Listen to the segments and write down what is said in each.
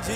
G.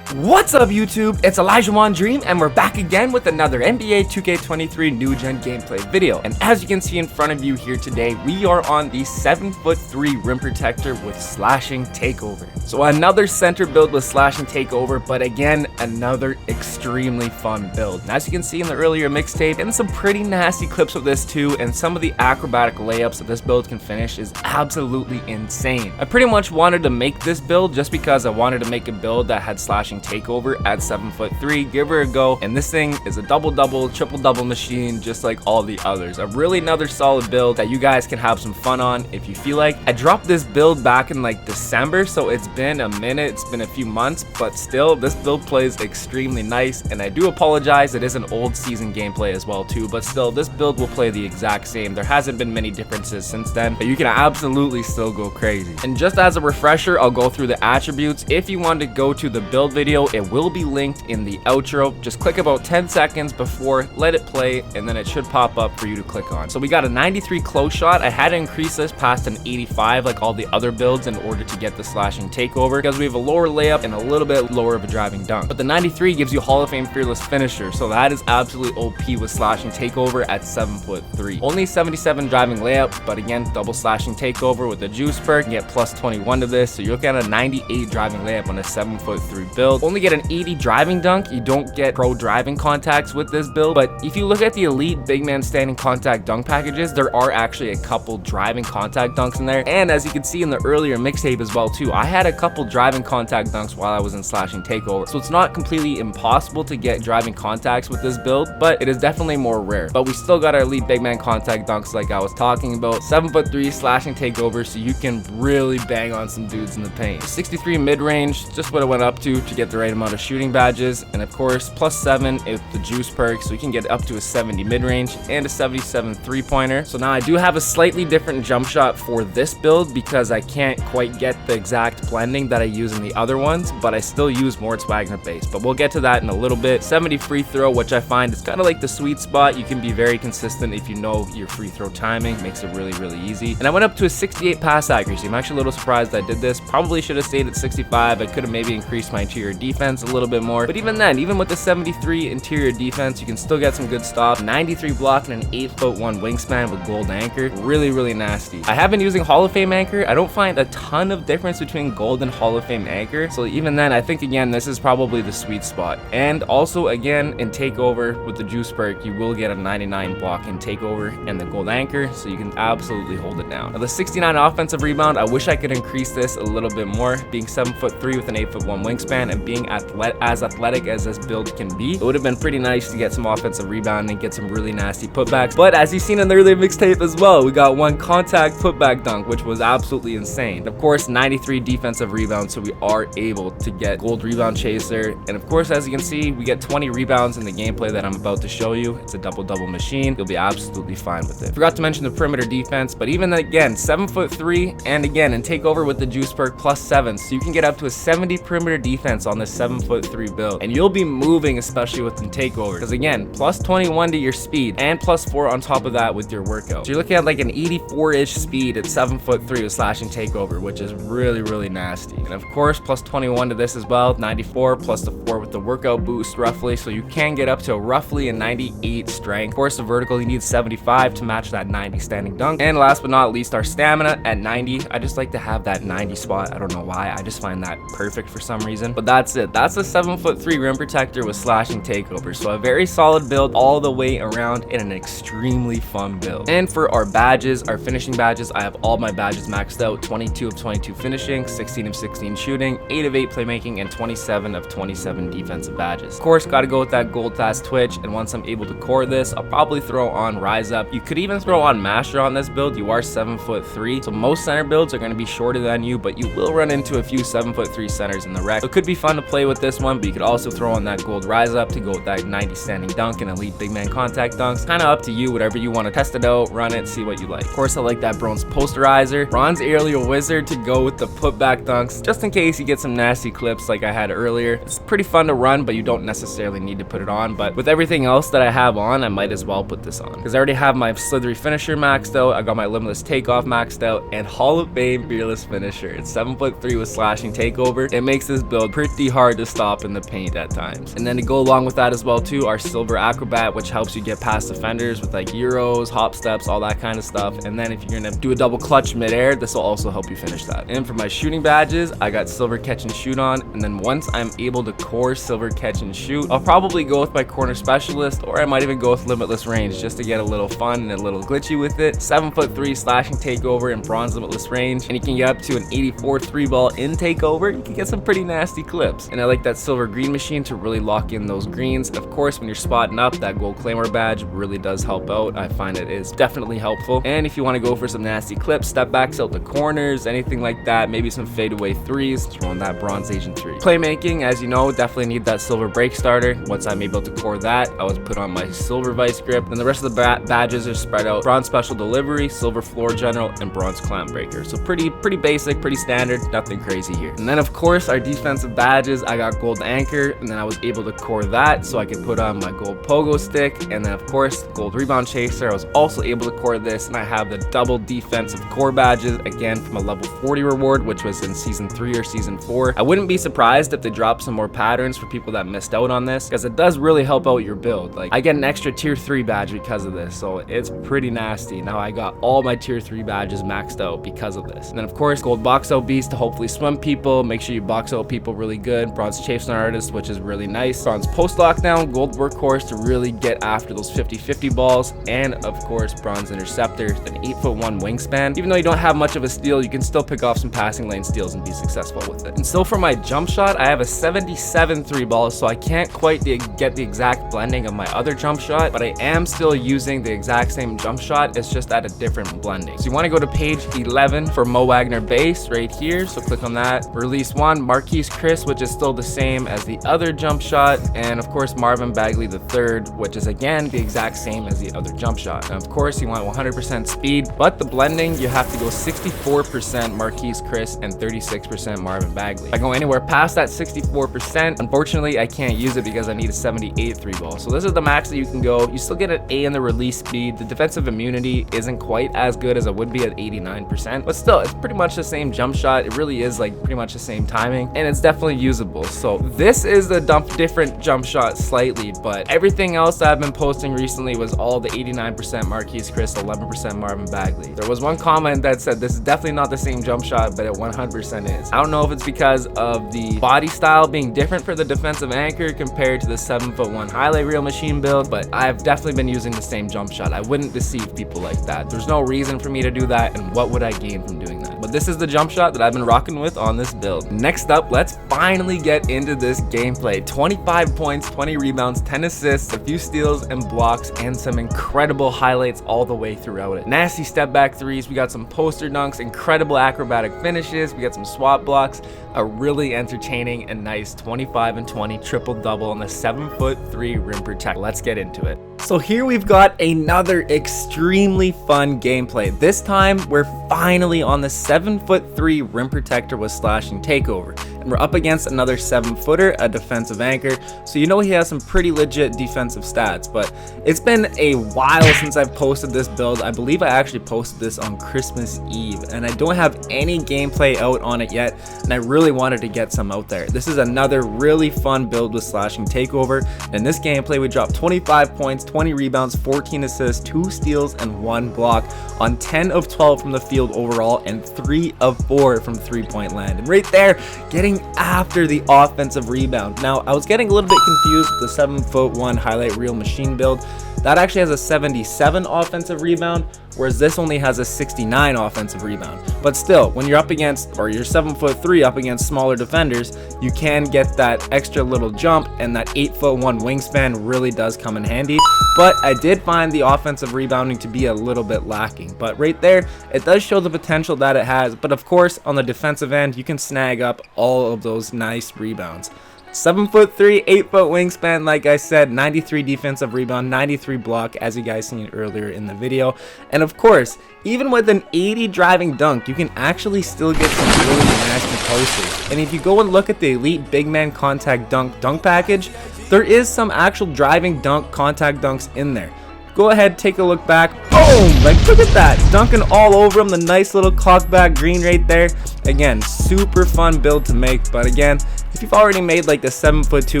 What's up YouTube, it's Elijah Dream and we're back again with another NBA 2K23 new gen gameplay video. And as you can see in front of you here today, we are on the 7'3" rim protector with Slashing Takeover. So another center build with Slashing Takeover, but again, another extremely fun build. And as you can see in the earlier mixtape, and some pretty nasty clips of this too, and some of the acrobatic layups that this build can finish is absolutely insane. I pretty much wanted to make this build just because I wanted to make a build that had Slashing Takeover at 7'3", give her a go, and this thing is a double-double, triple-double machine just like all the others. A really another solid build that you guys can have some fun on if you feel like. I dropped this build back in like December, so it's been a minute, it's been a few months, but still this build plays extremely nice, and I do apologize, it is an old season gameplay as well too, but still this build will play the exact same. There hasn't been many differences since then, but you can absolutely still go crazy. And just as a refresher, I'll go through the attributes. If you want to go to the build video, it will be linked in the outro. Just click about 10 seconds before, let it play, and then it should pop up for you to click on. So we got a 93 close shot. I had to increase this past an 85 like all the other builds in order to get the Slashing Takeover, because we have a lower layup and a little bit lower of a driving dunk. But the 93 gives you Hall of Fame fearless finisher, so that is absolutely OP with Slashing Takeover at 7'3". Only 77 driving layup, but again, double Slashing Takeover with the juice perk, you get plus 21 to this, so you'll get a 98 driving layup on a 7'3" build. Only get an 80 driving dunk. You don't get pro driving contacts with this build, but if you look at the elite big man standing contact dunk packages, there are actually a couple driving contact dunks in there. And as you can see in the earlier mixtape as well too, I had a couple driving contact dunks while I was in Slashing Takeover, so it's not completely impossible to get driving contacts with this build, but it is definitely more rare. But we still got our elite big man contact dunks like I was talking about. 7'3" Slashing Takeover, so you can really bang on some dudes in the paint. 63 mid-range, just what I went up to get the right amount of shooting badges, and of course +7 with the juice perk, so you can get up to a 70 mid-range and a 77 3-pointer. So now I do have a slightly different jump shot for this build because I can't quite get the exact blending that I use in the other ones, but I still use Moritz Wagner base, but we'll get to that in a little bit. 70 free throw, which I find is kind of like the sweet spot. You can be very consistent if you know your free throw timing, makes it really easy. And I went up to a 68 pass accuracy. I'm actually a little surprised I did this. Probably should have stayed at 65. I could have maybe increased my interior defense a little bit more, but even then, even with the 73 interior defense, you can still get some good stops. 93 block and an 8'1" wingspan with gold anchor. Really nasty. I have been using Hall of Fame anchor. I don't find a ton of difference between gold and Hall of Fame anchor, so even then, I think again this is probably the sweet spot. And also again in takeover with the juice perk, you will get a 99 block in takeover and the gold anchor, so you can absolutely hold it down. Now the 69 offensive rebound, I wish I could increase this a little bit more. Being 7'3" with an 8'1" wingspan and being as athletic as this build can be, it would have been pretty nice to get some offensive rebounding, get some really nasty putbacks. But as you've seen in the earlier mixtape as well, we got one contact putback dunk, which was absolutely insane. Of course, 93 defensive rebounds, so we are able to get gold rebound chaser. And of course, as you can see, we get 20 rebounds in the gameplay that I'm about to show you. It's a double machine. You'll be absolutely fine with it. Forgot to mention the perimeter defense, but even again, 7'3", and again in takeover with the juice perk +7, so you can get up to a 70 perimeter defense on this 7'3" build, and you'll be moving, especially with the takeover, because again, +21 to your speed and +4 on top of that with your workout. So you're looking at like an 84-ish speed at 7'3" with slashing takeover, which is really nasty. And of course, +21 to this as well, 94 plus the 4 with the workout boost roughly, so you can get up to roughly a 98 strength. Of course, the vertical, you need 75 to match that 90 standing dunk. And last but not least, our stamina at 90. I just like to have that 90 spot. I don't know why, I just find that perfect for some reason. But that's it. That's a 7'3" rim protector with slashing takeover. So a very solid build all the way around and an extremely fun build. And for our badges, our finishing badges, I have all my badges maxed out. 22 of 22 finishing, 16 of 16 shooting, 8 of 8 playmaking, and 27 of 27 defensive badges. Of course, gotta go with that gold fast twitch, and once I'm able to core this, I'll probably throw on rise up. You could even throw on masher on this build. You are 7'3", so most center builds are going to be shorter than you, but you will run into a few 7'3" centers in the rec. So it could be fun to play with this one, but you could also throw on that gold rise up to go with that 90 standing dunk and elite big man contact dunks. Kind of up to you, whatever you want to test it out, run it, see what you like. Of course, I like that bronze posterizer, bronze aerial wizard to go with the putback dunks, just in case you get some nasty clips like I had earlier. It's pretty fun to run, but you don't necessarily need to put it on. But with everything else that I have on, I might as well put this on, because I already have my slithery finisher maxed out, I got my limitless takeoff maxed out, and Hall of Fame fearless finisher. It's 7'3" with slashing takeover. It makes this build pretty hard to stop in the paint at times. And then to go along with that as well too, our silver acrobat, which helps you get past defenders with like euros, hop steps, all that kind of stuff. And then if you're gonna do a double clutch midair, this will also help you finish that. And for my shooting badges, I got silver catch and shoot on, and then once I'm able to core silver catch and shoot, I'll probably go with my corner specialist, or I might even go with limitless range just to get a little fun and a little glitchy with it. 7'3" slashing takeover and bronze limitless range, and you can get up to an 84 3-ball in takeover. You can get some pretty nasty clips. And I like that silver green machine to really lock in those greens. Of course, when you're spotting up, that gold claymore badge really does help out. I find it is definitely helpful. And if you want to go for some nasty clips, step backs out the corners, anything like that, maybe some fadeaway threes, throwing that bronze agent 3. Playmaking, as you know, definitely need that silver break starter. Once I'm able to core that, I was put on my silver vice grip. Then the rest of the badges are spread out: bronze special delivery, silver floor general, and bronze clamp breaker. So pretty basic, pretty standard, nothing crazy here. And then of course our defensive badges, I got gold anchor, and then I was able to core that so I could put on my gold pogo stick. And then of course gold rebound chaser, I was also able to core this, and I have the double defensive core badges, again from a level 40 reward, which was in season 3 or season 4. I wouldn't be surprised if they drop some more patterns for people that missed out on this, because it does really help out your build. Like, I get an extra tier 3 badge because of this, so it's pretty nasty. Now I got all my tier 3 badges maxed out because of this. And then of course gold box out beast to hopefully swim people, make sure you box out people really good, bronze chafesman artist, which is really nice, bronze post lockdown, gold workhorse to really get after those 50-50 balls, and of course bronze interceptor, an 8'1" wingspan. Even though you don't have much of a steal, you can still pick off some passing lane steals and be successful with it. And so for my jump shot, I have a 77 3-ball, so I can't quite get the exact blending of my other jump shot, but I am still using the exact same jump shot, it's just at a different blending. So you want to go to page 11 for Mo Wagner base right here, so click on that. Release 1, Marquise Chris, which which is still the same as the other jump shot, and of course Marvin Bagley the third, which is again the exact same as the other jump shot. And of course you want 100% speed, but the blending you have to go 64% Marquise Chris and 36% Marvin Bagley. If I go anywhere past that 64%, unfortunately I can't use it because I need a 78 3 ball. So this is the max that you can go. You still get an A in the release speed. The defensive immunity isn't quite as good as it would be at 89%, but still it's pretty much the same jump shot. It really is like pretty much the same timing, and it's definitely usable. So this is the different jump shot slightly, but everything else that I've been posting recently was all the 89% Marquise Chris, 11% Marvin Bagley. There was one comment that said this is definitely not the same jump shot, but it 100% is. I don't know if it's because of the body style being different for the defensive anchor compared to the 7'1" highlight reel machine build, but I've definitely been using the same jump shot. I wouldn't deceive people like that. There's no reason for me to do that, and what would I gain from doing that? But this is the jump shot that I've been rocking with on this build. Next up, let's finally get into this gameplay. 25 points, 20 rebounds, 10 assists, a few steals and blocks, and some incredible highlights all the way throughout it. Nasty step back threes, we got some poster dunks, incredible acrobatic finishes, we got some swat blocks, a really entertaining and nice 25 and 20 triple double on the 7'3" rim protector. Let's get into it. So here we've got another extremely fun gameplay. This time we're finally on the 7'3" rim protector with Slashing Takeover, and we're up against another 7-footer, a defensive anchor, so you know he has some pretty legit defensive stats. But it's been a while since I've posted this build. I believe I actually posted this on Christmas Eve, and I don't have any gameplay out on it yet, and I really wanted to get some out there. This is another really fun build with Slashing Takeover. In this gameplay we dropped 25 points, 20 rebounds, 14 assists, 2 steals, and 1 block on 10 of 12 from the field overall, and 3 of 4 from 3-point land. And right there, getting after the offensive rebound. Now, I was getting a little bit confused with the 7'1" highlight reel machine build. That actually has a 77 offensive rebound, whereas this only has a 69 offensive rebound. But still, when you're up against, or you're 7'3" up against smaller defenders, you can get that extra little jump, and that 8'1" wingspan really does come in handy. But I did find the offensive rebounding to be a little bit lacking. But right there, it does show the potential that it has. But of course, on the defensive end, you can snag up all of those nice rebounds. 7'3", 8-foot wingspan, like I said, 93 defensive rebound, 93 block, as you guys seen earlier in the video. And of course, even with an 80 driving dunk, you can actually still get some really nasty posters. And if you go and look at the Elite Big Man Contact Dunk package, there is some actual driving dunk contact dunks in there. Go ahead, take a look back. Boom! Like, look at that. Dunking all over him. The nice little cockback green right there. Again, super fun build to make. But again, if you've already made like the 7'2"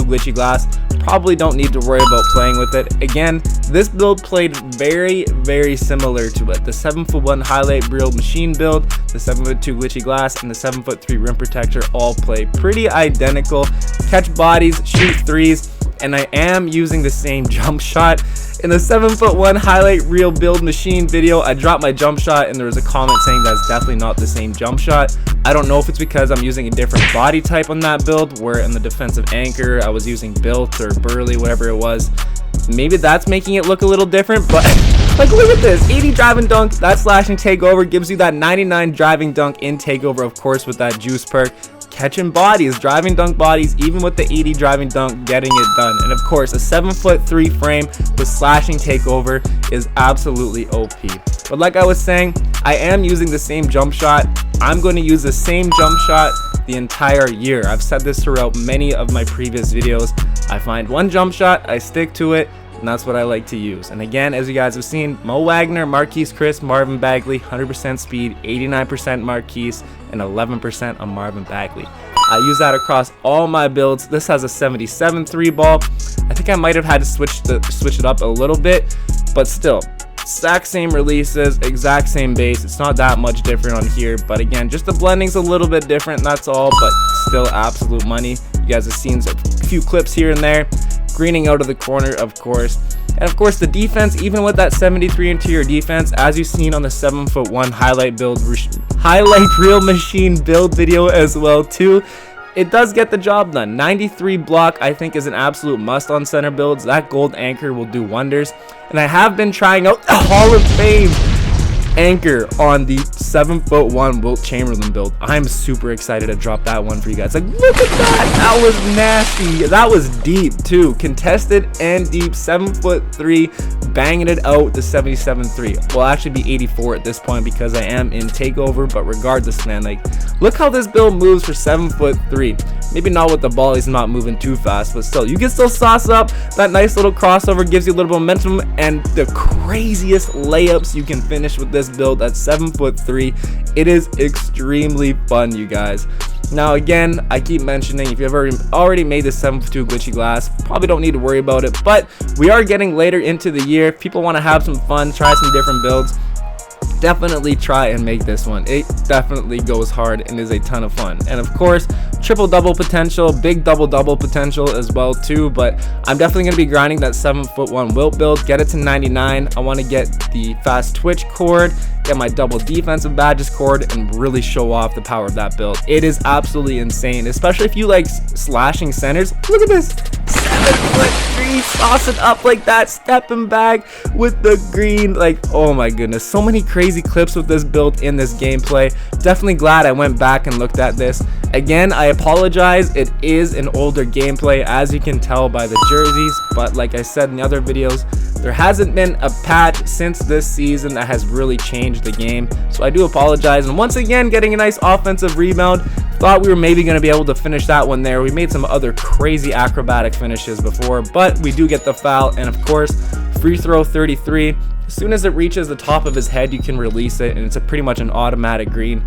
glitchy glass, probably don't need to worry about playing with it. Again, this build played very, very similar to it. The 7'1" highlight reel machine build, the 7'2" glitchy glass, and the 7'3" rim protector all play pretty identical. Catch bodies, shoot threes, and I am using the same jump shot. In the 7'1" highlight reel build machine video, I dropped my jump shot and there was a comment saying that's definitely not the same jump shot. I don't know if it's because I'm using a different body type on that build, where in the defensive anchor I was using built or burly, whatever it was. Maybe that's making it look a little different, but like, look at this. 80 driving dunk, that Slashing Takeover gives you that 99 driving dunk in Takeover, of course, with that juice perk. Catching bodies, driving dunk bodies, even with the 80 driving dunk, getting it done. And of course, a 7'3" frame with Slashing Takeover is absolutely OP. But like I was saying, I am using the same jump shot. I'm going to use the same jump shot the entire year. I've said this throughout many of my previous videos. I find one jump shot, I stick to it, and that's what I like to use. And again, as you guys have seen, Mo Wagner, Marquise Chris, Marvin Bagley, 100% speed, 89% Marquise, and 11% on Marvin Bagley. I use that across all my builds. This has a 77 3 ball. I think I might have had to switch it up a little bit, but still, exact same releases, exact same base. It's not that much different on here, but again, just the blending's a little bit different, that's all, but still absolute money. You guys have seen a few clips here and there. Greening out of the corner, of course. And of course, the defense, even with that 73 interior defense, as you've seen on the 7'1" highlight reel machine build video as well too, it does get the job done. 93 block, I think, is an absolute must on center builds. That gold anchor will do wonders. And I have been trying out the Hall of Fame anchor on the 7'1" Wilt Chamberlain build. I'm super excited to drop that one for you guys. Like, look at that. That was nasty. That was deep too. Contested and deep. 7'3", banging it out to 77.3. Well, actually be 84 at this point because I am in takeover, but regardless, man, like, look how this build moves for 7'3". Maybe not with the ball, he's not moving too fast, but still, you can still sauce up. That nice little crossover gives you a little momentum, and the craziest layups you can finish with this build at 7'3". It is extremely fun, you guys. Now again, I keep mentioning, if you've already made the 7'2" glitchy glass, probably don't need to worry about it, but we are getting later into the year. If people want to have some fun, try some different builds, definitely try and make this one. It definitely goes hard and is a ton of fun. And of course, triple double potential, big double potential as well too, but I'm definitely going to be grinding that 7'1" Wilt build, get it to 99. I want to get the fast twitch cord, get my double defensive badges cord, and really show off the power of that build. It is absolutely insane, especially if you like slashing centers. Look at this, 7'3", sauce it up like that, stepping back with the green. Like, oh my goodness, so many crazy clips with this build in this gameplay. Definitely glad I went back and looked at this. Again, I apologize, it is an older gameplay, as you can tell by the jerseys, but like I said in the other videos, there hasn't been a patch since this season that has really changed the game, so I do apologize. And once again, getting a nice offensive rebound. Thought we were maybe going to be able to finish that one there. We made some other crazy acrobatic finishes before, but we do get the foul. And of course, free throw 33. As soon as it reaches the top of his head, you can release it, and it's pretty much an automatic green.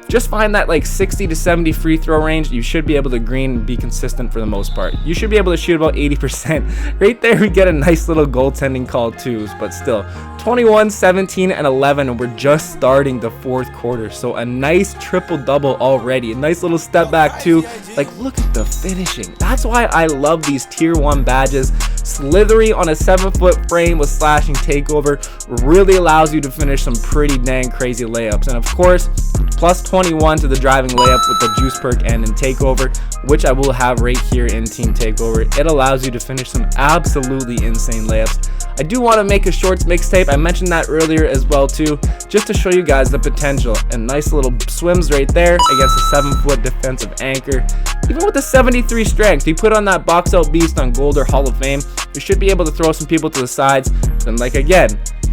Just find that like 60 to 70 free throw range. You should be able to green and be consistent for the most part. You should be able to shoot about 80%. Right there, we get a nice little goaltending call too, but still 21, 17, and 11, and we're just starting the fourth quarter. So a nice triple double already. A nice little step back too. Like, look at the finishing. That's why I love these tier 1 badges. Slithery on a 7-foot frame with Slashing Takeover really allows you to finish some pretty dang crazy layups. And of course, plus 21 to the driving layup with the juice perk and in takeover, which I will have right here in team takeover. It allows you to finish some absolutely insane layups. I do want to make a shorts mixtape. I mentioned that earlier as well too, just to show you guys the potential. And nice little swims right there against a 7-foot defensive anchor. Even with the 73 strength, you put on that box out beast on Gold or Hall of Fame, you should be able to throw some people to the sides. And like again,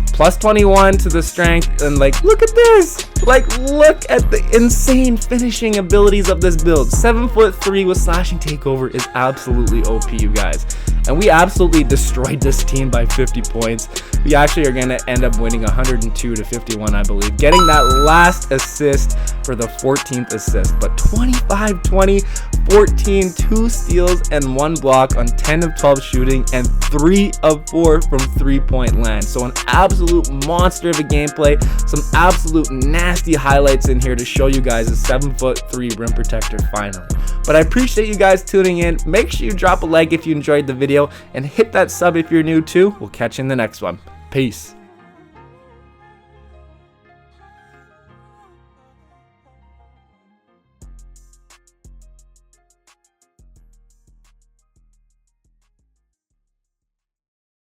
plus 21 to the strength, and like, look at this. Like, look at the insane finishing abilities of this build. 7'3" with Slashing Takeover is absolutely OP, you guys. And we absolutely destroyed this team by 50 points. We actually are going to end up winning 102 to 51, I believe. Getting that last assist for the 14th assist. But 25, 20, 14, 2 steals, and 1 block on 10 of 12 shooting, and 3 of 4 from 3-point land. So an absolute monster of a gameplay. Some absolute nasty highlights in here to show you guys a 7'3" rim protector finally. But I appreciate you guys tuning in. Make sure you drop a like if you enjoyed the video, and hit that sub if you're new too. We'll catch you in the next one. Peace.